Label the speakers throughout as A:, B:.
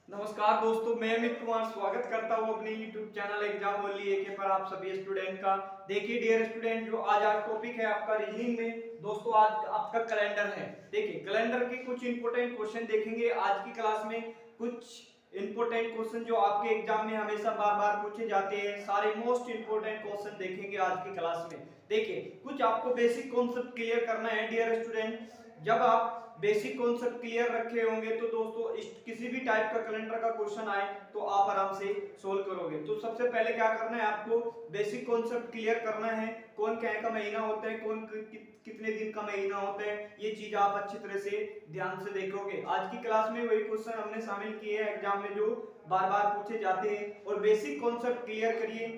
A: नमस्कार दोस्तों, मैं अमित कुमार स्वागत करता हूं अपने YouTube चैनल एग्जाम ओनली एके पर आप सभी स्टूडेंट का। देखिए डियर स्टूडेंट, जो आज टॉपिक है आपका रीजनिंग में। दोस्तों आज आपका कैलेंडर है। देखिए कैलेंडर के कुछ इंपॉर्टेंट क्वेश्चन देखेंगे आज की क्लास में। कुछ इंपॉर्टेंट क्वेश्चन जो आपके एग्जाम में हमेशा बार बार पूछे जाते हैं, सारे मोस्ट इंपॉर्टेंट क्वेश्चन देखेंगे आज की क्लास में। देखिए कुछ आपको बेसिक कॉन्सेप्ट क्लियर करना है डियर स्टूडेंट। जब आप बेसिक कॉन्सेप्ट क्लियर रखे होंगे तो दोस्तों किसी भी टाइप का कैलेंडर का क्वेश्चन आए तो आप आराम से सोल्व करोगे। तो सबसे पहले क्या करना है, आपको बेसिक कॉन्सेप्ट क्लियर करना है। कौन क्या का महीना होता है, कौन कितने दिन का महीना होता है, ये चीज आप अच्छी तरह से ध्यान से देखोगे। आज की क्लास में वही क्वेश्चन हमने शामिल किए हैं एग्जाम में जो बार बार पूछे जाते हैं। और बेसिक कॉन्सेप्ट क्लियर करिए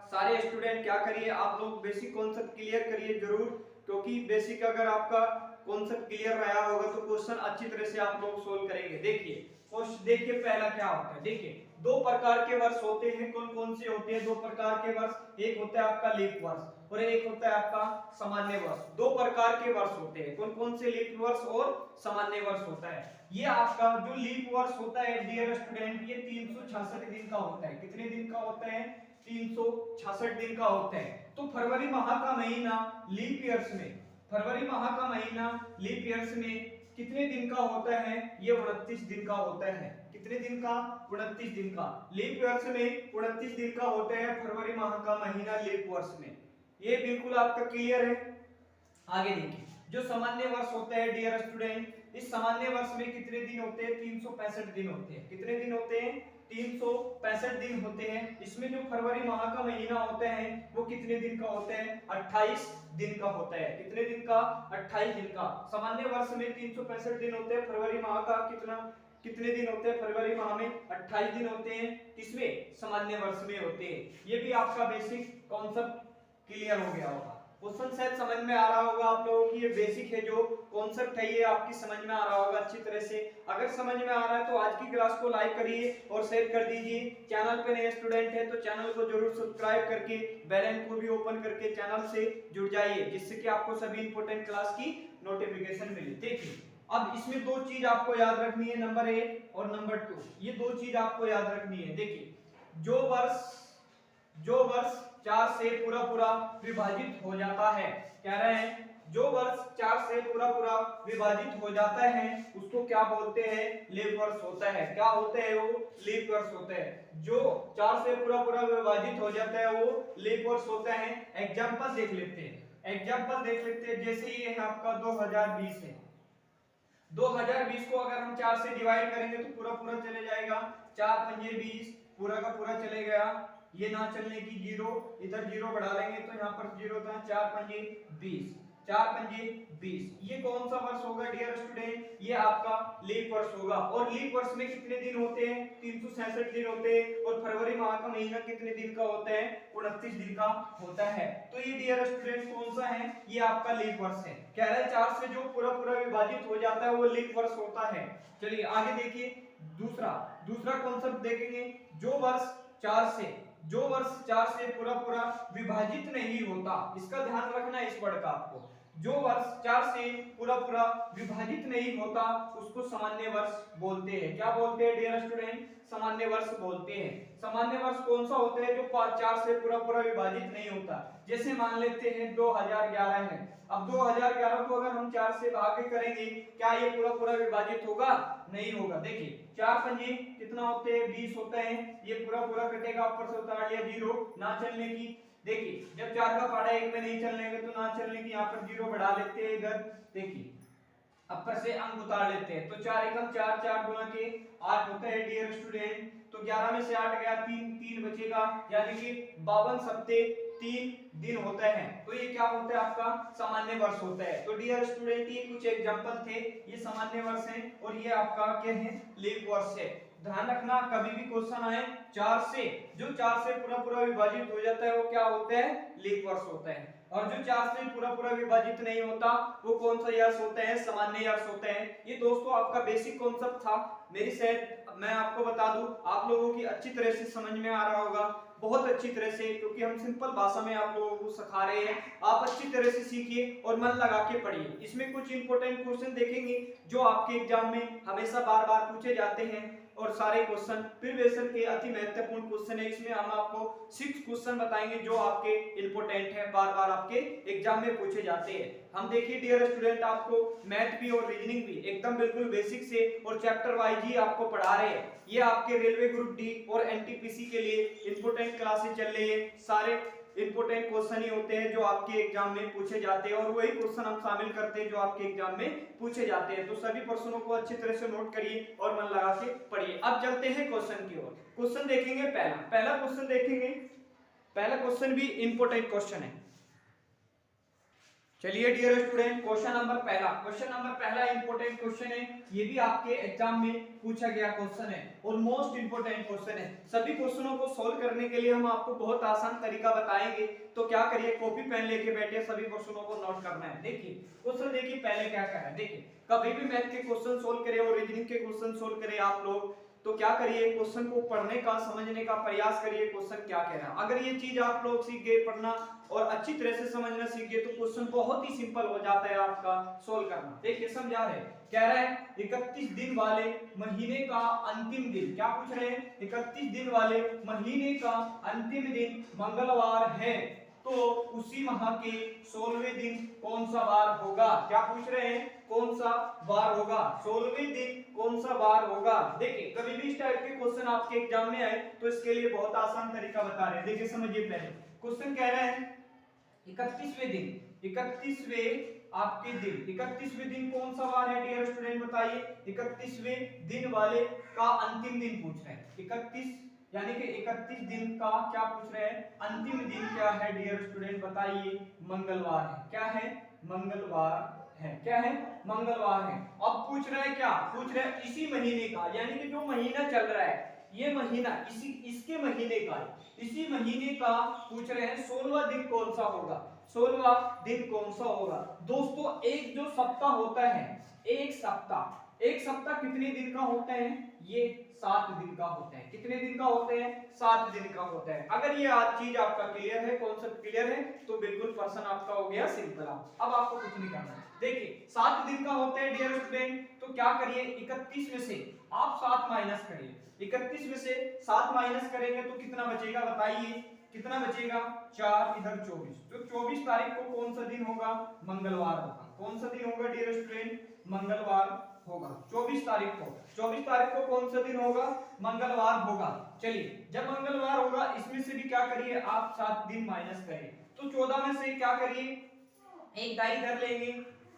A: सारे स्टूडेंट। क्या करिए आप लोग, बेसिक कॉन्सेप्ट क्लियर करिए जरूर, क्योंकि बेसिक अगर आपका कॉन्सेप्ट क्लियर रहा होगा तो क्वेश्चन अच्छी तरह से आप लोग सोल्व करेंगे। देखिए क्वेश्चन देखिए पहला क्या होता है। देखिए दो प्रकार के वर्ष होते हैं। कौन कौन से होते हैं दो प्रकार के वर्ष? एक होता है आपका लीप वर्ष और एक होता है आपका सामान्य वर्ष। दो प्रकार के वर्ष होते हैं। कौन कौन से? लीप वर्ष और सामान्य वर्ष होता है। ये आपका जो लीप वर्ष होता है डियर स्टूडेंट, ये 366 दिन का होता है। कितने दिन का होता है? 366 दिन का होता है। तो फरवरी माह का महीना लीप ईयर्स में, फरवरी माह का महीना लीप ईयर्स में कितने दिन का होता है? ये 29 दिन का होता है। कितने दिन का? 29 दिन का। लीप ईयर्स में 29 दिन का होता है फरवरी माह का महीना लीप वर्ष में। ये बिल्कुल आपका क्लियर है। आगे देखिए जो सामान्य वर्ष होता है डियर स्टूडेंट, इस सामान्य वर्ष में कितने दिन होते हैं? 365 दिन होते हैं। कितने दिन होते हैं? 365 दिन होते हैं। इसमें जो फरवरी माह का महीना होता है वो कितने दिन का होता है? 28 दिन का होता है। कितने दिन का? 28 दिन का। सामान्य वर्ष में 365 दिन होते हैं। फरवरी माह का कितने दिन होते हैं? फरवरी माह में 28 दिन होते हैं। किसमें? सामान्य वर्ष में होते हैं। ये भी आपका बेसिक कॉन्सेप्ट क्लियर हो गया होगा। क्वेश्चन शायद समझ में आ रहा होगा आप लोगों की। ये बेसिक है, जो कॉन्सेप्ट है ये आपकी समझ में आ रहा होगा अच्छी तरह से। अगर समझ में आ रहा है तो आज की क्लास को लाइक करिए और शेयर कर दीजिए। चैनल पे नए स्टूडेंट है तो चैनल को जरूर सब्सक्राइब करके बेल आइकन को भी ओपन करके चैनल से जुड़ जाइए, जिससे कि आपको सभी इंपॉर्टेंट क्लास की नोटिफिकेशन मिले। देखिए अब इसमें दो चीज आपको याद रखनी है, नंबर 1 और नंबर 2। ये दो चीज आपको याद रखनी है। देखिए जो वर्ष 4 से पूरा पूरा विभाजित हो जाता है, कह रहे हैं जो वर्ष 4 से पूरा पूरा विभाजित हो जाता है उसको क्या बोलते हैं? लीप वर्ष होता है। क्या होता है वो? लीप वर्ष होता है। जो 4 से पूरा पूरा विभाजित हो जाता है वो लीप वर्ष होता है। एग्जांपल देख लेते हैं। जैसे ये है आपका 2020 है। 2020 को अगर हम 4 से डिवाइड करेंगे तो पूरा पूरा चले जाएगा। 4 पंजे 20, पूरा का पूरा चले गया। ये ना चलने की जीरो, इधर जीरो बढ़ा लेंगे तो यहाँ पर जीरो था। 4 पंजे 20, 4 पंजे 20। ये कौन सा वर्ष होगा डियर स्टूडेंट? ये आपका लीप वर्ष होगा। और लीप वर्ष में कितने दिन होते हैं? 366 दिन होते हैं। और फरवरी माह का महीना कितने दिन का होता है? 29 दिन का होता है। तो ये डियर स्टूडेंट कौन सा है? ये आपका लीप वर्ष है। कह रहा है 4 से जो पूरा पूरा विभाजित हो जाता है वो लीप वर्ष होता है। चलिए आगे देखिए दूसरा कॉन्सेप्ट देखेंगे। जो वर्ष 4 से पूरा पूरा विभाजित नहीं होता, इसका ध्यान रखना है इस वर्ड का आपको। जो वर्ष 4 से पूरा पूरा विभाजित नहीं होता उसको सामान्य वर्ष बोलते हैं। क्या बोलते हैं डियर स्टूडेंट? सामान्य वर्ष बोलते हैं। सामान्य वर्ष कौन सा होता है? जो 4 से पूरा पूरा विभाजित नहीं होता। जैसे मान लेते हैं 2011 है। अब 2011 को अगर हम 4 से भाग करेंगे, क्या ये पूरा पूरा विभाजित होगा? नहीं होगा। देखिए 4 पंजे कितना होते हैं? 20 होते हैं। ये पूरा पूरा कटेगा, ऊपर से उतार लिया जीरो, ना चलने की। देखिए जब 4 का पाड़ा 1 में नहीं चलने का तो ना चलने की, यहाँ पर जीरो बढ़ा लेते हैं इधर। देखिए अपर से अंक उतार लेते हैं तो 4 एकम 4, 4 गुना के 8 होता है डियर स्टूडेंट। तो 11 में से 8 गया, 3 बचेगा, यानी कि 52 सप्ते 3 दिन होता है। तो ये क्या होता है? आपका सामान्य वर्ष होता है। तो डियर स्टूडेंट ये कुछ एग्जांपल थे, ये सामान्य वर्ष है और ये आपका क्या है? लीप वर्ष है। ध्यान रखना कभी भी क्वेश्चन आए 4 से, जो 4 से पूरा पूरा विभाजित हो जाता है वो क्या होता है? लीप वर्ष होता है। और जो 4 से पूरा पूरा विभाजित नहीं होता वो कौन सा यर्स होते हैं? सामान्य यर्स होते हैं। ये दोस्तों आपका बेसिक कॉन्सेप्ट था। मेरी शायद मैं आपको बता दूं, आप लोगों की अच्छी तरह से समझ में आ रहा होगा, बहुत अच्छी तरह से, क्योंकि हम सिंपल भाषा में आप लोगों को सिखा रहे हैं। आप अच्छी तरह से सीखिए और मन लगा के पढ़िए। इसमें कुछ इंपॉर्टेंट क्वेश्चन देखेंगे जो आपके एग्जाम में हमेशा बार बार पूछे जाते हैं। और सारे क्वेश्चन प्रीवियस के अति महत्वपूर्ण क्वेश्चन है। इसमें हम आपको 6 क्वेश्चन बताएंगे जो आपके इंपॉर्टेंट है, बार बार आपके एग्जाम में पूछे जाते हैं। हम देखिए डियर स्टूडेंट, आपको मैथ भी और रीजनिंग भी एकदम बिल्कुल बेसिक से और चैप्टर वाइज ही आपको पढ़ा रहे हैं। ये आपके रेलवे ग्रुप डी और एनटीपीसी के लिए इंपॉर्टेंट क्लासेस चल रही है। सारे इंपोर्टेंट क्वेश्चन ही होते हैं जो आपके एग्जाम में पूछे जाते हैं और वही क्वेश्चन हम शामिल करते हैं जो आपके एग्जाम में पूछे जाते हैं। तो सभी प्रश्नों को अच्छी तरह से नोट करिए और मन लगा के पढ़िए। अब चलते हैं क्वेश्चन की ओर। क्वेश्चन देखेंगे पहला क्वेश्चन देखेंगे। पहला क्वेश्चन भी इंपोर्टेंट क्वेश्चन है। चलिए डियर स्टूडेंट, क्वेश्चन नंबर पहला इंपॉर्टेंट क्वेश्चन है। ये भी आपके एग्जाम में पूछा गया क्वेश्चन है और मोस्ट इंपॉर्टेंट क्वेश्चन है। सभी क्वेश्चनों को सॉल्व करने के लिए हम आपको बहुत आसान तरीका बताएंगे। तो क्या करिए, कॉपी पेन लेके बैठे, सभी क्वेश्चनों को नोट करना है। देखिए क्वेश्चन देखिए पहले क्या कह रहा है। देखिए कभी भी मैथ के क्वेश्चन सोल्व करें और रीजनिंग के क्वेश्चन सोल्व करें आप लोग, तो क्या करिए, क्वेश्चन को पढ़ने का समझने का प्रयास करिए क्वेश्चन क्या कह रहा है। अगर ये चीज आप लोग सीख गए पढ़ना और अच्छी तरह से समझना सीख गए तो क्वेश्चन बहुत ही सिंपल हो जाता है आपका सोल्व करना। देखिए समझा रहे, कह रहा है 31 दिन वाले महीने का अंतिम दिन, क्या पूछ रहे हैं, 31 दिन वाले महीने का अंतिम दिन मंगलवार है, तो उसी माह के 16वें दिन कौन सा वार होगा। क्या पूछ रहे हैं, कौन सा वार होगा, 16वें दिन कौन सा वार होगा। देखिए कभी भी इस टाइप के क्वेश्चन आपके एग्जाम में आए तो इसके लिए बहुत आसान तरीका बता रहे हैं। देखिए समझिए, पहले क्वेश्चन कह रहे हैं 31वें दिन, 31वें आपके दिन, 31वें दिन कौन सा वार है डियर स्टूडेंट बताइए। 31वें दिन वाले का अंतिम दिन पूछ रहे हैं। 31 यानी कि 31 दिन का क्या पूछ रहे हैं, अंतिम दिन क्या है डियर स्टूडेंट बताइए, मंगलवार है। क्या है, मंगलवार है। क्या है, मंगलवार है। अब पूछ रहे हैं क्या, पूछ रहे हैं इसी महीने का, यानी कि जो महीना चल रहा है ये महीना इसके महीने का, इसी महीने का पूछ रहे हैं 16वां दिन कौन सा होगा, 16वां दिन कौन सा होगा। दोस्तों एक जो सप्ताह होता है, एक सप्ताह कितने दिन का होता है, ये 7 दिन का होता है। कितने दिन का होते हैं, 7 दिन का होता है। अगर ये आज चीज आपका क्लियर है, कॉन्सेप्ट क्लियर है, तो बिल्कुल पर्सन आपका हो गया सिंपल। अब आपको कुछ नहीं करना। देखिए 7 दिन का होता है डियर स्टूडेंट, तो क्या करिए 31 में से आप 7 माइनस करिए। 31 में से 7 माइनस करेंगे तो कितना बचेगा बताइए, कितना बचेगा, 4 इधर 24। तो 24 तारीख को कौन सा दिन होगा, मंगलवार होगा। कौन सा दिन होगा डियर स्टूडेंट, मंगलवार होगा। 24 तारीख को, 24 तारीख को कौन सा दिन होगा, मंगलवार होगा। चलिए जब मंगलवार होगा इसमें से भी क्या करिए आप 7 दिन माइनस करिए, तो 14 में से क्या करिए, एक दाई इधर लेंगे,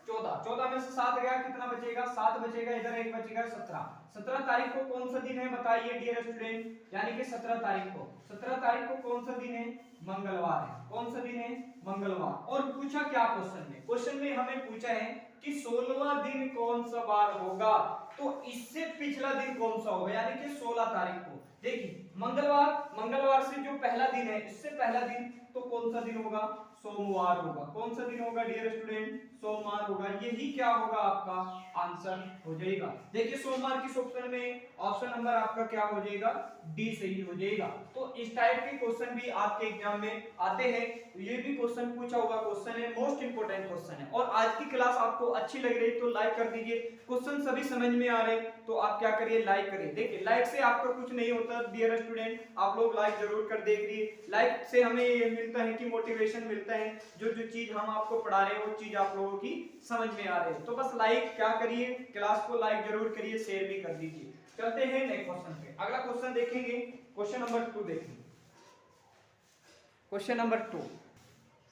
A: 14 में से 7 गया, कितना बचेगा, 7 बचेगा, इधर एक बचेगा 17। 17 तारीख को कौन सा दिन है बताइए डियर स्टूडेंट, यानी कि 17 तारीख को, 17 तारीख को कौन सा दिन है, मंगलवार है। कौन सा दिन है, मंगलवार। और पूछा क्या क्वेश्चन में, क्वेश्चन में हमें पूछा है कि 16वां दिन कौन सा वार होगा, तो इससे पिछला दिन कौन सा होगा, यानी कि 16 तारीख को। देखिए मंगलवार से जो पहला दिन है, इससे पहला दिन तो कौन सा दिन होगा, सोमवार होगा। कौन सा दिन होगा डियर स्टूडेंट, सोमवार होगा। यही क्या होगा, आपका आंसर हो जाएगा। देखिए सोमवार की ऑप्शन में ऑप्शन नंबर आपका क्या हो जाएगा, डी सही हो जाएगा। तो इस टाइप के क्वेश्चन भी आपके एग्जाम में आते हैं। ये भी क्वेश्चन पूछा हुआ क्वेश्चन है, मोस्ट इंपोर्टेंट क्वेश्चन है। और आज की क्लास आपको अच्छी लग रही तो लाइक कर दीजिए। क्वेश्चन सभी समझ में आ रहे तो आप क्या करिए, लाइक करिए। देखिए लाइक से आपका कुछ नहीं होता डियर स्टूडेंट, आप लोग लाइक जरूर कर देखिए। लाइक से हमें ये मिलता है कि मोटिवेशन मिलता है, जो चीज हम आपको पढ़ा रहे हैं वो चीज आप लोगों की समझ में आ रही है। तो बस लाइक क्या करिए, क्लास को लाइक जरूर करिए, शेयर भी कर दीजिए। चलते हैं नेक्स्ट क्वेश्चन पे। अगला क्वेश्चन देखेंगे, क्वेश्चन नंबर 2 देखेंगे। क्वेश्चन नंबर 2,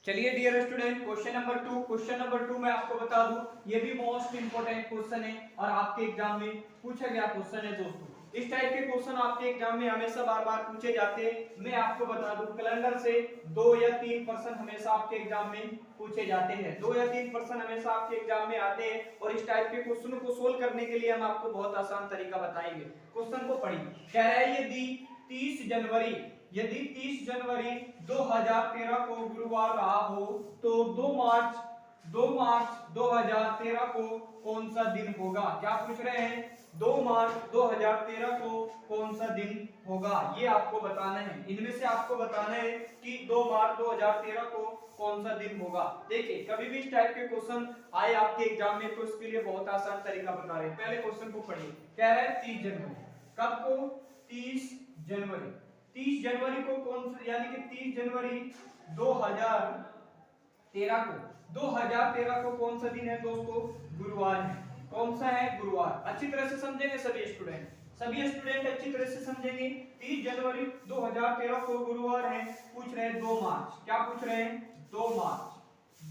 A: चलिए डियर स्टूडेंट क्वेश्चन नंबर 2 मैं आपको बता दूं, ये भी मोस्ट इंपोर्टेंट क्वेश्चन है और आपके एग्जाम में पूछा गया क्वेश्चन है। दोस्तों इस टाइप के क्वेश्चन आपके एग्जाम में हमेशा बार बार पूछे जाते हैं। मैं आपको बता दूं कैलेंडर से 2 या 3% हमेशा आपके एग्जाम में पूछे जाते हैं। 2 या 3% हमेशा आपके एग्जाम में आते हैं और इस टाइप के क्वेश्चनों को सोल्व करने के लिए हम आपको बहुत आसान तरीका बताएंगे। क्वेश्चन को पढ़िए, कह रहा है यदि 30 जनवरी 2013 को गुरुवार रहा हो तो 2 मार्च 2013 को कौन सा दिन होगा। क्या पूछ रहे हैं, 2 मार्च 2013 को कौन सा दिन होगा, ये आपको बताना है। इनमें से आपको बताना है कि 2 मार्च 2013 को कौन सा दिन होगा। देखिए कभी भी इस टाइप के क्वेश्चन आए आपके एग्जाम में तो इसके लिए बहुत आसान तरीका बता रहे हैं। पहले क्वेश्चन को पढ़िए, कह रहा है 30 जनवरी कब को? 30 जनवरी। 30 जनवरी को कौन सा, यानी कि 30 जनवरी 2013 को, 2013 को कौन सा दिन है दोस्तों? गुरुवार है। कौन सा है? गुरुवार। अच्छी तरह से समझेंगे सभी स्टूडेंट, सभी स्टूडेंट अच्छी तरह से समझेंगे। 30 जनवरी 2013 को गुरुवार है। पूछ रहे हैं 2 मार्च, क्या पूछ रहे हैं? 2 मार्च,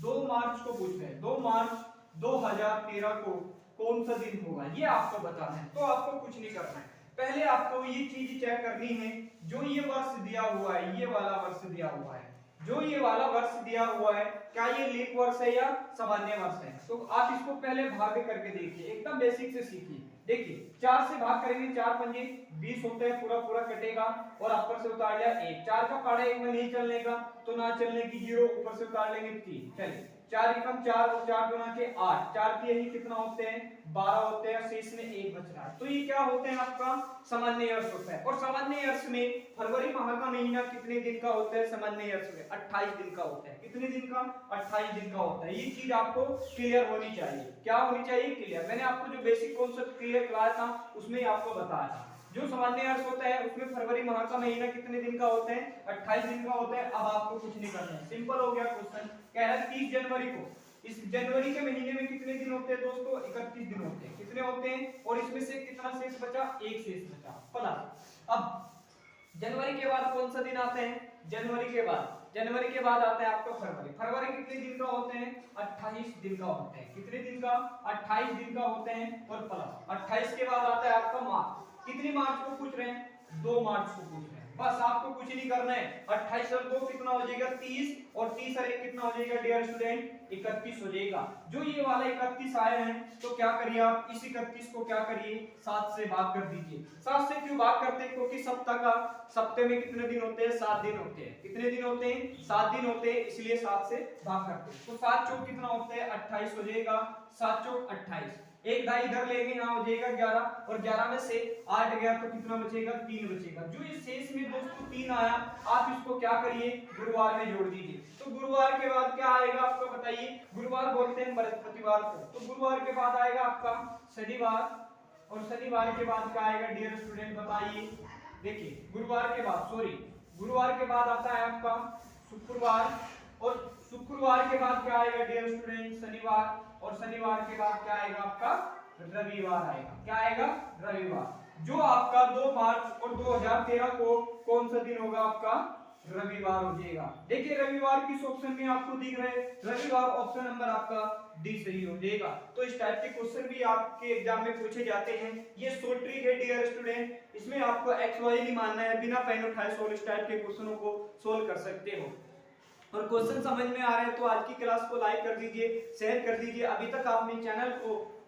A: 2 मार्च को पूछ रहे हैं। 2 मार्च 2013 को कौन सा दिन होगा, ये आपको बताना है। तो आपको कुछ नहीं करना है, पहले आपको ये चीज चेक करनी है, जो ये वर्ष दिया हुआ है, ये वाला वर्ष दिया हुआ है, जो ये वाला वर्ष दिया हुआ है, क्या ये लीप वर्ष है या सामान्य वर्ष है? तो आप इसको पहले भाग करके देखिए, एकदम बेसिक से सीखिए। देखिए 4 से भाग करेंगे, 4 पंजे 20 होते हैं, पूरा पूरा कटेगा और ऊपर से उतार लिया 1। 4 का पाड़ा 1 में नहीं चलने का, तो ना चलने की 0, ऊपर से उतार लेंगे 3। चलिए 4 एकम 4 और 4 गुना के 8, 4 के ही कितना होते हैं? 12 होते हैं, शेष में 1 बच रहा है। तो ये क्या होते हैं? आपका सामान्य वर्ष होता है। और सामान्य वर्ष में फरवरी माह का महीना कितने दिन का होता है? सामान्य वर्ष में 28 दिन का होता है। कितने दिन का? 28 दिन का होता है। ये चीज आपको क्लियर होनी चाहिए। क्या होनी चाहिए? क्लियर। मैंने आपको जो बेसिक कॉन्सेप्ट क्लियर कराया था उसमें आपको बताया था। जो सामान्य वर्ष होता है उसमें फरवरी माह का महीना कितने दिन का होता है? 28 दिन का होता है। अब आपको कुछ नहीं करना है, सिंपल हो गया क्वेश्चन। कह रहा है 30 जनवरी को, इस जनवरी के महीने में कितने दिन होते हैं दोस्तों? 31 दिन होते हैं। कितने होते हैं? और इसमें से कितना शेष बचा? 1 शेष बचा, प्लस। अब जनवरी के बाद कौन सा दिन आते हैं? जनवरी के बाद आता है आपका फरवरी। फरवरी कितने दिन का होते हैं? 28 दिन का होते हैं। कितने दिन का? 28 दिन का होते हैं। और प्लस 28 के बाद आता है आपका मार्च। कितनी मार्च को पूछ रहे हैं? 2 मार्च को पूछ रहे हैं। बस आपको कुछ नहीं करना है। 28 और 2 कितना हो जाएगा? 30, और 30 और 1 कितना हो जाएगा डियर स्टूडेंट? 31 हो जाएगा। जो ये वाला 31 आए हैं, तो क्या करिए आप? इस 31 को क्या करिए? 7 से भाग कर दीजिए। 7 से क्यों भाग करते हैं? क्योंकि सप्ताह में कितने दिन होते हैं? 7 दिन होते हैं। कितने दिन होते हैं? 7 दिन होते हैं, इसलिए 7 से भाग करते हैं। तो 7 चौक कितना होता है? 28 हो जाएगा। 7 चौक 28, एक दाई इधर लेंगे, यहाँ हो जाएगा 11, और 11 में से 8 गया तो कितना बचेगा? 3 बचेगा। जो ये शेष में दोस्तों 3 आया, आप इसको क्या करिए? गुरुवार में जोड़ दीजिए। तो गुरुवार के बाद क्या आएगा आपको बताइए? गुरुवार बोलते हैं बृहस्पतिवार को, तो गुरुवार के बाद आएगा आपका शनिवार, और शनिवार के बाद क्या आएगा डियर स्टूडेंट बताइए? देखिए गुरुवार के बाद आता है आपका शुक्रवार, और शुक्रवार के बाद क्या आएगा डियर स्टूडेंट? शनिवार, और शनिवार के बाद क्या आएगा आपका? रविवार आएगा। क्या आएगा? रविवार। जो आपका 2 मार्च और 2013 को कौन सा दिन होगा? आपका रविवार हो जाएगा। देखिए रविवार किस ऑप्शन में आपको दिख रहा है? रविवार ऑप्शन नंबर आपका डी सही हो जाएगा। तो इस टाइप के क्वेश्चन भी आपके एग्जाम में पूछे जाते हैं। ये शॉर्ट ट्रिक है डियर स्टूडेंट, इसमें आपको एक्स वाई नहीं मानना है, बिना पेन उठाए सोल्व इस टाइप के क्वेश्चनों को सोल्व कर सकते हो। और क्वेश्चन समझ में आ रहे हैं तो आज की क्लास को लाइक कर दीजिए, शेयर कर दीजिए। अभी तक आपने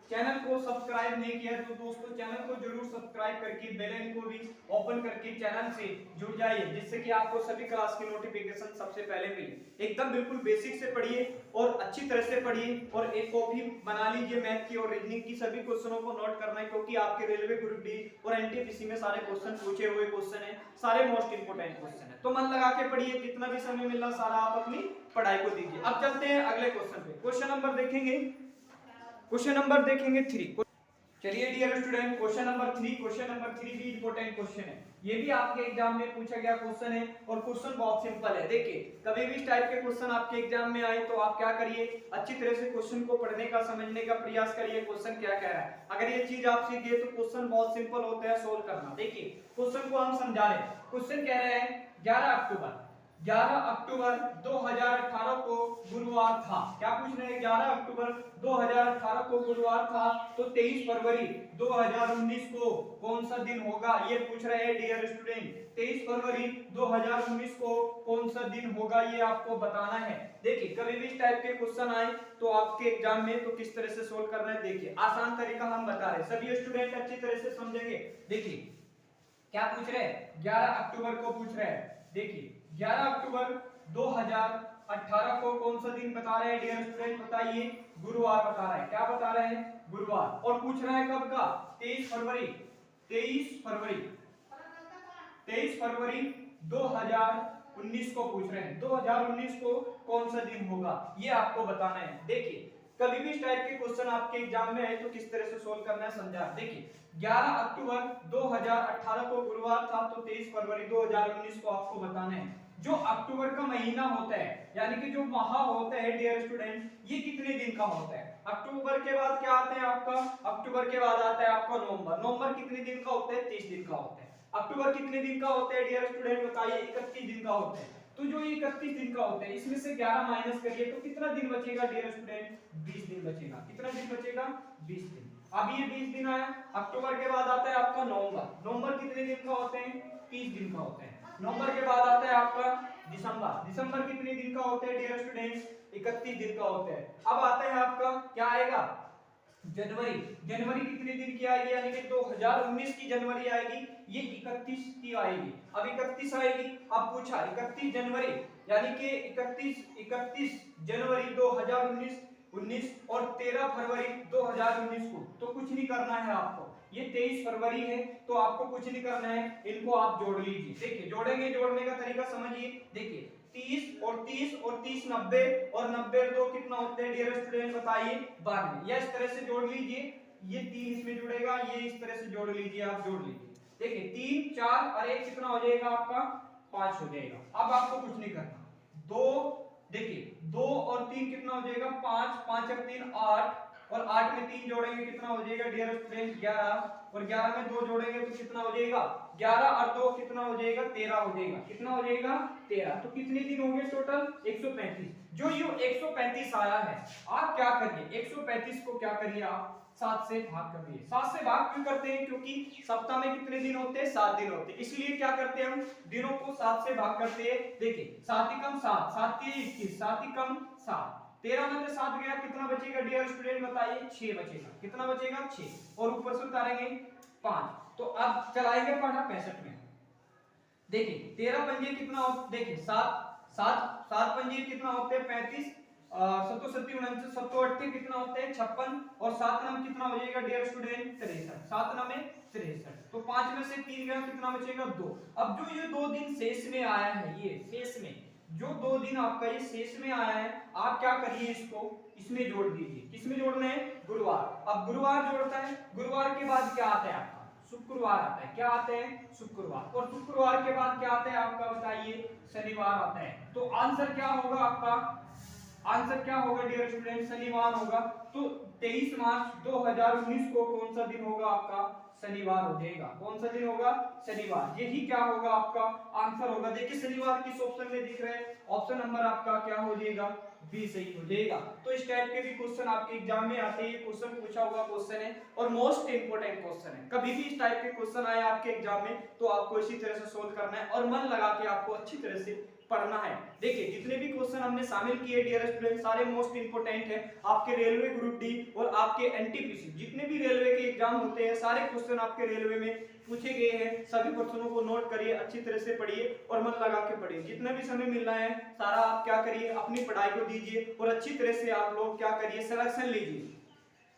A: चैनल को सब्सक्राइब नहीं किया तो दोस्तों चैनल को जरूर सब्सक्राइब करके बेल आइकन को भी ओपन करके चैनल से जुड़ जाइए, जिससे कि आपको सभी क्लास की नोटिफिकेशन सबसे पहले मिले। एकदम बिल्कुल बेसिक से पढ़िए और अच्छी तरह से पढ़िए, और एक कॉपी बना लीजिए मैथ की और रीजनिंग की, सभी क्वेश्चनों को नोट करना है, क्योंकि आपके रेलवे ग्रुप डी और एनटीपीसी में सारे क्वेश्चन पूछे हुए क्वेश्चन है, सारे मोस्ट इंपोर्टेंट क्वेश्चन है। तो मन लगा के पढ़िए, जितना भी समय मिल रहा सारा आप अपनी पढ़ाई को दीजिए। अब चलते हैं अगले क्वेश्चन पे। क्वेश्चन नंबर देखेंगे 3। चलिए डियर स्टूडेंट, क्वेश्चन नंबर 3 भी इंपॉर्टेंट क्वेश्चन है। ये भी आपके एग्जाम में पूछा गया क्वेश्चन है, और क्वेश्चन बहुत सिंपल है। देखिए कभी भी इस टाइप के क्वेश्चन आपके एग्जाम में आए तो आप क्या करिए? अच्छी तरह से क्वेश्चन को पढ़ने का, समझने का प्रयास करिए, क्वेश्चन क्या कह रहा है। अगर ये चीज आप सीख गए तो क्वेश्चन बहुत सिंपल होता है सोल्व करना। देखिए क्वेश्चन को हम समझा रहे हैं। क्वेश्चन कह रहे हैं 11 अक्टूबर 2018 को गुरुवार था। क्या पूछ रहे हैं? 11 अक्टूबर 2018 को गुरुवार था, तो 23 फरवरी 2019 को कौन सा दिन होगा? ये पूछ रहे हैं डियर स्टूडेंट। 23 फरवरी 2019 को कौन सा दिन होगा, ये आपको बताना है। देखिए कभी भी इस टाइप के क्वेश्चन आए तो आपके एग्जाम में तो किस तरह से सोल्व करना है, देखिए आसान तरीका हम बता रहे हैं, सभी स्टूडेंट अच्छी तरह से समझेंगे। देखिए क्या पूछ रहे हैं? 11 अक्टूबर को पूछ रहे हैं। देखिए 11 अक्टूबर 2018 को कौन सा दिन बता रहे हैं डियर स्टूडेंट बताइए? गुरुवार बता रहे हैं। क्या बता रहे हैं? गुरुवार। और पूछ रहे हैं कब का? 23 फरवरी 2019 को पूछ रहे हैं। 2019 को कौन सा दिन होगा, ये आपको बताना है। देखिए कभी भी इस टाइप के क्वेश्चन आपके एग्जाम में आए तो किस तरह से सोल्व करना है समझा। देखिए 11 अक्टूबर 2018 को गुरुवार था, तो 23 फरवरी 2019 को आपको बताना है जो अक्टूबर का महीना होता है, यानी कि जो माह होता है डियर स्टूडेंट, ये कितने दिन का होता है। अक्टूबर के बाद क्या आता है आपका, अक्टूबर के बाद आता है आपका नवंबर। नवंबर कितने दिन का होता है, 30 दिन का होता है। अक्टूबर कितने दिन का होता है डियर स्टूडेंट बताइए, 31 दिन का होता है। तो जो 31 दिन का होता है इसमें से 11 माइनस करिए तो कितना दिन बचेगा डियर स्टूडेंट, 20 दिन बचेगा। कितना दिन बचेगा, 20 दिन। अब ये 20 दिन आया, अक्टूबर के बाद आता है आपका नवंबर। नवंबर कितने दिन का होते हैं, 30 दिन का होता है। नवंबर के बाद आता है आपका दिसंबर। दिसंबर कितने दिन का होता है डियर स्टूडेंट्स, 31 दिन का होता है। अब आता है आपका क्या आएगा, जनवरी। जनवरी कितने दिन की आएगी, यानी कि 2019 की जनवरी आएगी, ये 31 की आएगी। अब 31 आएगी, अब पूछा 31 जनवरी यानी कि 31 जनवरी 2019 और 13 फरवरी 2019 को तो कुछ नहीं करना है आपको। ये 23 फरवरी है तो आपको कुछ नहीं करना है, इनको आप जोड़ लीजिए। देखिए जोड़ेंगे, जोड़ने का तरीका समझिए। देखिए 30 और 30 और 30 90 और 90 और 2 कितना होता है डियर स्टूडेंट बताइए, 92। या इस तरह से जोड़ लीजिए, ये 3 इसमें जुड़ेगा, ये इस तरह से जोड़ लीजिए, आप जोड़ लीजिए। देखिए 3 4 और 1 कितना हो जाएगा आपका, 5 हो जाएगा। अब आपको कुछ नहीं करना। 2 देखिए 2 और 3 कितना हो जाएगा, 5 5 और 3 8 और 8 में 3 जोड़ेंगे कितना हो जाएगा डियर स्टूडेंट, 11 और 11 में 2 जोड़ेंगे तो कितना हो जाएगा, 11 और 2 कितना हो जाएगा, 13 हो जाएगा। कितना हो जाएगा, 13। तो कितने दिन हो गए टोटल, 135। जो ये 135 आया है, आप क्या करिए 135 को क्या करिए आप 7 से भाग कर दिए। 7 से भाग क्यों करते हैं, क्योंकि सप्ताह में कितने दिन होते हैं, 7 दिन होते हैं, इसलिए क्या करते हैं हम दिनों को 7 से भाग करते हैं। देखिए 7 ही कम 7, 7 के 21, 7 ही कम 7, 13 में से 7 गया, कितना बचेगा डियर स्टूडेंट बताइए, 6 बचेगा। कितना बचेगा, 6, और ऊपर से उतारेंगे 5। तो अब चलाएंगे पढ़ा 65 में। देखिए 13 पंजे कितना हो, देखिए 7 7 7 पंजे कितना होते हैं, 35, 7 7 49, 7 8 कितना होते हैं, 56, और 7 नम कितना हो जाएगा डियर स्टूडेंट, 63। 7 नम में 63, तो 5 में से 3 गया, कितना बचेगा, 2। अब जो ये 2 दिन शेष में आया है, ये शेष में जो 2 दिन आपका ये शेष में आया है, आप क्या करिए इसको इसमें जोड़ दीजिए। किसमें जोड़ना है, गुरुवार। अब गुरुवार जोड़ता है, गुरुवार के बाद क्या आता है आपका, शुक्रवार आता है। क्या आता है, शुक्रवार। और शुक्रवार के बाद क्या आता है आपका बताइए, शनिवार आता है। तो आंसर क्या होगा आपका, आंसर क्या होगा डियर स्टूडेंट, शनिवार होगा। तो 23 मार्च 2019 को कौन सा दिन होगा आपका, शनिवार हो जाएगा। कौन सा दिन होगा, शनिवार। यही क्या होगा आपका आंसर होगा। देखिए शनिवार किस ऑप्शन में दिख रहा है, ऑप्शन नंबर आपका क्या हो जाएगा, बी सही हो जाएगा। तो इस टाइप के भी क्वेश्चन आपके एग्जाम में आते हैं, ये क्वेश्चन पूछा हुआ क्वेश्चन है और मोस्ट इंपोर्टेंट क्वेश्चन है। कभी भी इस टाइप के क्वेश्चन आए आपके एग्जाम में तो आपको इसी तरह से सोल्व करना है और मन लगा के आपको अच्छी तरह से पढ़ना है। देखिए जितने भी क्वेश्चन हमने शामिल किए डियर स्टूडेंट, सारे मोस्ट इंपोर्टेंट है। आपके रेलवे ग्रुप डी और आपके एनटीपीसी जितने भी रेलवे के एग्जाम होते हैं, सारे क्वेश्चन आपके रेलवे में पूछे गए हैं। सभी क्वेश्चनों को नोट करिए, अच्छी तरह से पढ़िए और मन लगा के पढ़िए। जितना भी समय मिल रहा है सारा आप क्या करिए, अपनी पढ़ाई को दीजिए और अच्छी तरह से आप लोग क्या करिए, सिलेक्शन लीजिए।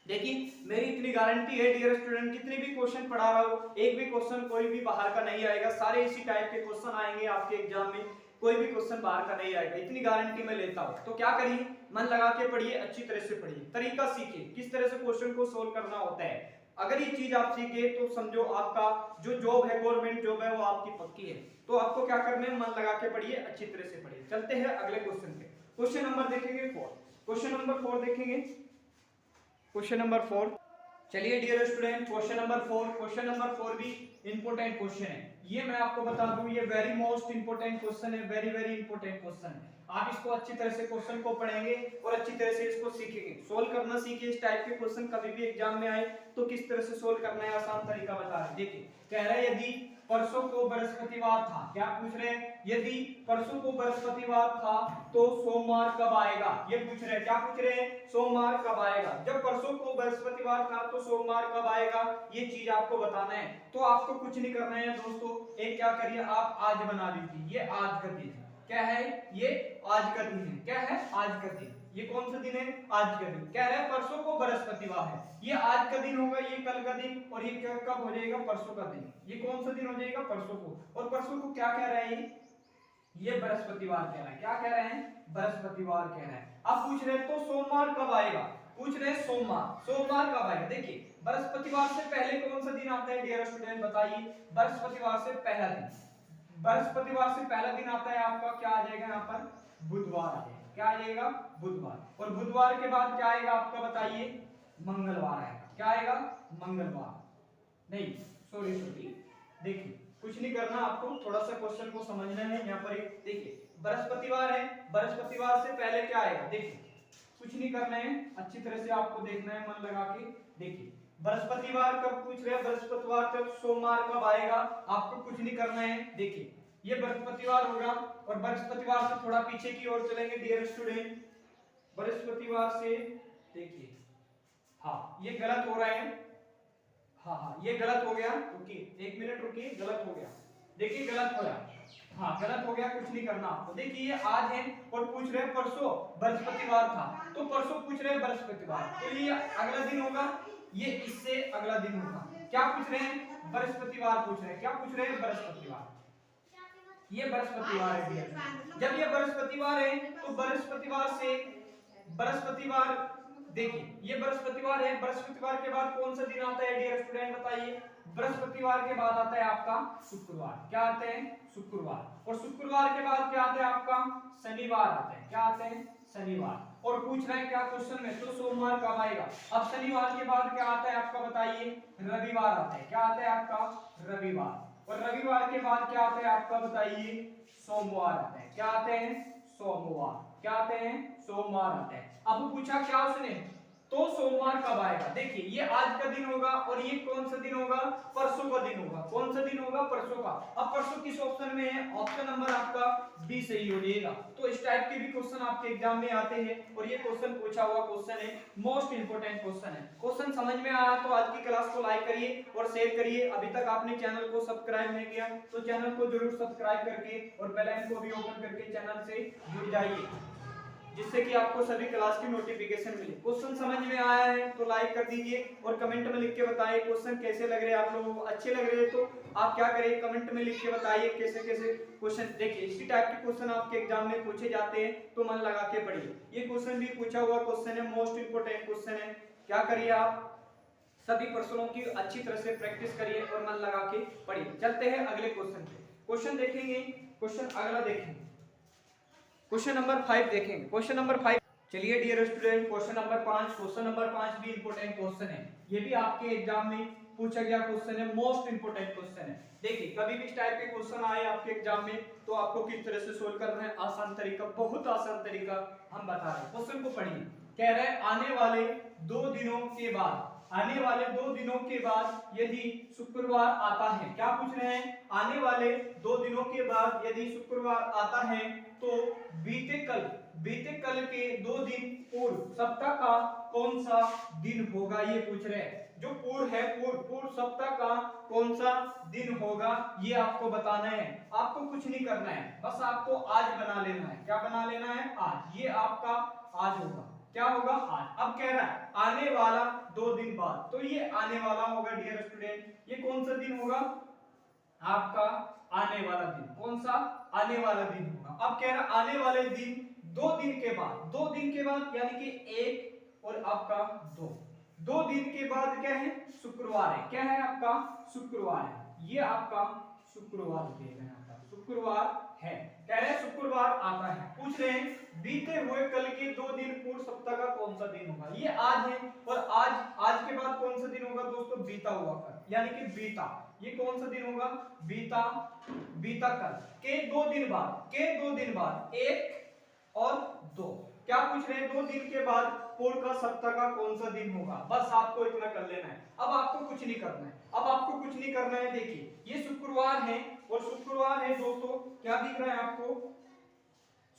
A: देखिए मेरी इतनी गारंटी है डियर स्टूडेंट, कितने भी क्वेश्चन पढ़ा रहा हूँ, एक भी क्वेश्चन कोई भी बाहर का नहीं आएगा। सारे इसी टाइप के क्वेश्चन आएंगे आपके एग्जाम में, कोई भी क्वेश्चन बाहर का नहीं आएगा, इतनी गारंटी मैं लेता हूँ। तो क्या करिए, मन लगा के पढ़िए, अच्छी तरह से पढ़िए, तरीका सीखिए किस तरह से क्वेश्चन को सोल्व करना होता है। अगर ये चीज आप सीख गए तो समझो आपका जो जॉब है, गवर्नमेंट जॉब है, वो आपकी पक्की है। तो आपको क्या करना है, मन लगा के पढ़िए, अच्छी तरह से पढ़िए। चलते हैं अगले क्वेश्चन पे। क्वेश्चन नंबर देखेंगे 4। क्वेश्चन नंबर 4 देखेंगे, क्वेश्चन नंबर 4। चलिए dear student question number 4, question number 4 भी इंपॉर्टेंट क्वेश्चन है। ये मैं आपको बता दूं, ये वेरी मोस्ट इंपॉर्टेंट क्वेश्चन है, वेरी वेरी इंपॉर्टेंट क्वेश्चन है। आप इसको अच्छी तरह से क्वेश्चन को पढ़ेंगे और अच्छी तरह से इसको सीखेंगे, सोल्व करना सीखिए। इस टाइप के क्वेश्चन कभी भी एग्जाम में आए तो किस तरह से सोल्व करना है, आसान तरीका बता रहे हैं। देखिए कह रहा है यदि परसों को बृहस्पतिवार था, क्या पूछ रहे हैं, यदि परसों को बृहस्पतिवार था तो सोमवार कब आएगा, ये पूछ रहे हैं। क्या पूछ रहे हैं, सोमवार कब आएगा। जब परसों को बृहस्पतिवार था तो सोमवार कब आएगा, ये चीज आपको बताना है। तो आपको कुछ नहीं करना है दोस्तों, एक क्या करिए आप आज बना लीजिए। ये आज का दिन है, क्या है, ये आज का दिन है, क्या है, आज का दिन। ये कौन सा दिन है, आज का दिन। कह रहा है परसों को बृहस्पतिवार है, ये आज का दिन होगा, ये कल का दिन, और ये कब हो जाएगा, परसों का दिन। ये कौन सा दिन हो जाएगा, परसों को। और परसों को क्या कह रहे हैं, ये बृहस्पतिवार कह रहा है। क्या कह रहे हैं, बृहस्पतिवार कह रहा है। अब पूछ रहे हैं तो सोमवार कब आएगा। पूछ रहे हैं सोमवार, सोमवार कब आएगा? देखिए बृहस्पतिवार से पहले कौन सा दिन आता है डियर स्टूडेंट बताइए? बृहस्पतिवार से पहला दिन, बृहस्पतिवार से पहला दिन आता है आपका क्या आ जाएगा यहाँ पर? बुधवार आ जाएगा। क्या आ जाएगा? बुधवार। और बुधवार के बाद क्या आएगा आपका बताइए? मंगलवार आएगा। क्या आएगा? मंगलवार नहीं, सॉरी, देखिए कुछ नहीं करना, आपको थोड़ा सा क्वेश्चन को समझना है। यहाँ पर एक देखिए बृहस्पतिवार है, बृहस्पतिवार से पहले क्या आएगा? देखिए कुछ नहीं करना है, अच्छी तरह से आपको देखना है मन लगा के। देखिए बृहस्पतिवार कब पूछ रहे हैं? बृहस्पतिवार कब? सोमवार कब आएगा? आपको कुछ नहीं करना है। देखिए ये बृहस्पतिवार होगा और बृहस्पतिवार से थोड़ा पीछे की ओर चलेंगे डियर स्टूडेंट। बृहस्पतिवार से देखिए, हाँ ये गलत हो रहा है, हाँ ये गलत हो गया, रुकिए 1 मिनट रुकिए, गलत हो गया। देखिए गलत हो गया, हाँ गलत हो गया, कुछ नहीं करना आपको। देखिए ये आज है और पूछ रहे हैं परसों बृहस्पतिवार था, तो परसों पूछ रहे हैं बृहस्पतिवार, तो ये अगला दिन होगा, ये इससे अगला दिन होगा। क्या पूछ रहे हैं? बृहस्पतिवार पूछ रहे हैं। क्या पूछ रहे हैं? बृहस्पतिवार। ये बृहस्पतिवार है। जब ये बृहस्पतिवार है तो बृहस्पतिवार से बृहस्पतिवार, देखिए ये बृहस्पतिवार है, बृहस्पतिवार के बाद कौन सा दिन आता है डियर स्टूडेंट बताइए? बृहस्पतिवार के बाद आता है आपका शुक्रवार। क्या आते हैं? शुक्रवार। और शुक्रवार के बाद क्या आता है आपका? शनिवार आता है। क्या आते हैं? शनिवार। और पूछ रहे हैं क्या क्वेश्चन में? तो सोमवार कब आएगा? अब शनिवार के बाद क्या आता है आपका बताइए? रविवार आता है। क्या आता है आपका? रविवार। और रविवार के बाद क्या आता है आपका बताइए? सोमवार आता है। क्या आते हैं? सोमवार। क्या आते हैं? सोमवार आते हैं। अब पूछा क्या उसने? तो सोमवार कब आएगा? देखिए ये आज का दिन होगा और ये कौन सा दिन होगा? परसों का दिन होगा। कौन सा दिन होगा? परसों का। अब परसों किस ऑप्शन में है? ऑप्शन नंबर आपका बी सही हो जाएगा। तो इस टाइप के भी क्वेश्चन आपके एग्जाम में आते हैं और ये क्वेश्चन पूछा हुआ क्वेश्चन है, मोस्ट इंपोर्टेंट क्वेश्चन है। क्वेश्चन समझ में आया तो आज की क्लास को लाइक करिए और शेयर करिए। अभी तक आपने चैनल को सब्सक्राइब नहीं किया तो चैनल को जरूर सब्सक्राइब करके और बेल आइकन को भी ओपन करके चैनल से जुड़ जाइए, जिससे कि आपको सभी क्लास की नोटिफिकेशन मिले। क्वेश्चन समझ में आया है तो लाइक कर दीजिए और कमेंट में लिख के बताइए क्वेश्चन कैसे लग रहे हैं आप लोगों को। अच्छे लग रहे हैं तो आप क्या करें, कमेंट में लिख के बताइए कैसे कैसे क्वेश्चन। देखिए इसी टाइप के क्वेश्चन आपके एग्जाम में पूछे जाते हैं तो मन लगा के पढ़िए। ये क्वेश्चन भी पूछा हुआ क्वेश्चन है, मोस्ट इंपोर्टेंट क्वेश्चन है। क्या करिए आप सभी प्रश्नों की अच्छी तरह से प्रैक्टिस करिए और मन लगा के पढ़िए। चलते हैं अगले क्वेश्चन पे। क्वेश्चन देखेंगे, क्वेश्चन अगला देखेंगे, क्वेश्चन नंबर 5 देखेंगे। क्वेश्चन नंबर 5, चलिए dear student question number 5। Question number 5 भी इंपोर्टेंट क्वेश्चन है, ये भी आपके एग्जाम में पूछा गया क्वेश्चन है, मोस्ट इंपोर्टेंट क्वेश्चन है। देखिए कभी भी इस टाइप के क्वेश्चन आए आपके एग्जाम में तो आपको किस तरह से सोल्व करना है, आसान तरीका, बहुत आसान तरीका हम बता रहे हैं। क्वेश्चन को पढ़िए। कह रहे हैं आने वाले 2 दिनों के बाद, आने वाले 2 दिनों के बाद यदि शुक्रवार आता है। क्या पूछ रहे हैं? आने वाले 2 दिनों के बाद यदि शुक्रवार आता है तो बीते कल के 2 दिन पूर्व सप्ताह का कौन सा दिन होगा, ये पूछ रहे हैं। जो पूर्व है, पूर्व सप्ताह का कौन सा दिन होगा ये आपको बताना है। आपको कुछ नहीं करना है, बस आपको आज बना लेना है। क्या बना लेना है? आज। ये आपका आज होगा। क्या होगा? आज। अब कह रहा है आने वाला 2 दिन बाद, तो ये आने वाला होगा डियर स्टूडेंट। ये कौन सा दिन होगा? आपका आने वाला दिन। कौन सा? आने वाला दिन होगा। अब कह रहा आने वाले दिन 2 दिन के बाद, 2 दिन के बाद यानी कि 1 और आपका 2 दिन के बाद क्या है? शुक्रवार है। क्या है आपका? शुक्रवार है। ये आपका शुक्रवार देना है, आपका शुक्रवार है। कह रहे हैं शुक्रवार आता है। पूछ रहे हैं बीते हुए कल के 2 दिन पूर्व सप्ताह का कौन सा दिन होगा। ये आज है और आज के बाद कौन सा दिन होगा दोस्तों? बीता हुआ कल, यानी कि बीता। ये कौन सा दिन होगा? बीता कल के 2 दिन बाद, के 2 दिन बाद 1 और 2। क्या पूछ रहे हैं? 2 दिन के बाद पूर्व का सप्ताह का कौन सा दिन होगा। बस आपको इतना कर लेना है। अब आपको कुछ नहीं करना है, अब आपको कुछ नहीं करना है। देखिए ये शुक्रवार है और शुक्रवार है दोस्तों, क्या दिख रहा है आपको?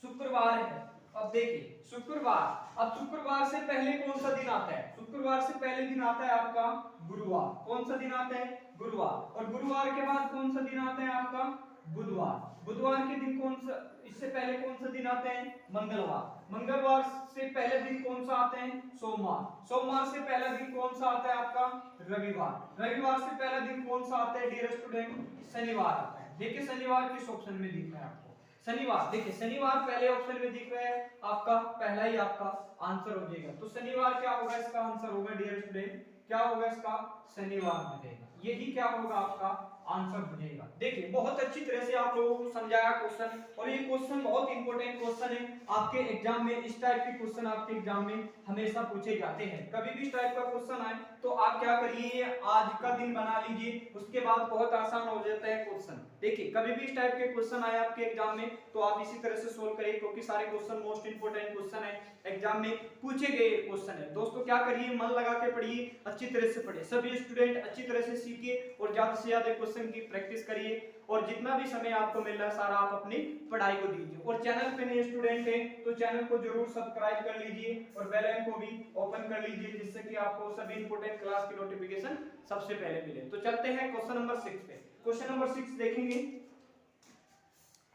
A: शुक्रवार है। अब देखिए शुक्रवार, अब शुक्रवार से पहले कौन सा दिन आता है? शुक्रवार से पहले दिन आता है आपका गुरुवार। कौन सा दिन आता है? गुरुवार। और गुरुवार के बाद कौन सा दिन आता है आपका? बुधवार। बुधवार के दिन कौन सा, इससे पहले कौन सा दिन आते हैं? मंगलवार। मंगलवार से पहले दिन कौन सा आते हैं? सोमवार। सोमवार से पहला दिन कौन सा आता है आपका? रविवार। रविवार से पहला दिन कौन सा आता है डियर स्टूडेंट? शनिवार आता है। देखिए शनिवार किस ऑप्शन में दिख रहा है आपको? शनिवार, देखिए शनिवार पहले ऑप्शन में दिख रहा है आपका, पहला ही आपका आंसर हो जाएगा। तो शनिवार क्या होगा, इसका आंसर होगा डियर स्टूडेंट, क्या होगा इसका, शनिवार हो जाएगा। यही क्या होगा आपका आंसर हो जाएगा। देखिए बहुत अच्छी तरह से आप लोगों को समझाया क्वेश्चन, और ये क्वेश्चन बहुत इंपॉर्टेंट क्वेश्चन है आपके एग्जाम में। इस टाइप के क्वेश्चन आपके एग्जाम में हमेशा पूछे जाते हैं। कभी भी इस टाइप का क्वेश्चन आए तो आप क्या करिए, आज का दिन बना लीजिए, उसके बाद बहुत आसान हो जाता है क्वेश्चन। देखिए कभी भी इस टाइप के क्वेश्चन आए आपके एग्जाम में तो आप इसी तरह से सोल्व करिए, क्योंकि सारे क्वेश्चन मोस्ट इंपोर्टेंट क्वेश्चन है, एग्जाम में पूछे गए क्वेश्चन है। दोस्तों क्या करिए, मन लगा के पढ़िए, अच्छी तरह से पढ़िए, सभी स्टूडेंट अच्छी तरह से सीखिए और ज्यादा से ज्यादा क्वेश्चन की प्रैक्टिस करिए, और जितना भी समय आपको मिल रहा है सारा आप अपनी पढ़ाई को दीजिए। और चैनल पे नए स्टूडेंट हैं तो चैनल को जरूर सब्सक्राइब कर लीजिए और बेल आइकन को भी ओपन कर लीजिए, जिससे कि आपको सभी इंपोर्टेंट क्लास की नोटिफिकेशन सबसे पहले मिले। तो चलते हैं क्वेश्चन नंबर 6 पे। क्वेश्चन नंबर 6 देखेंगे।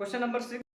A: Question number 6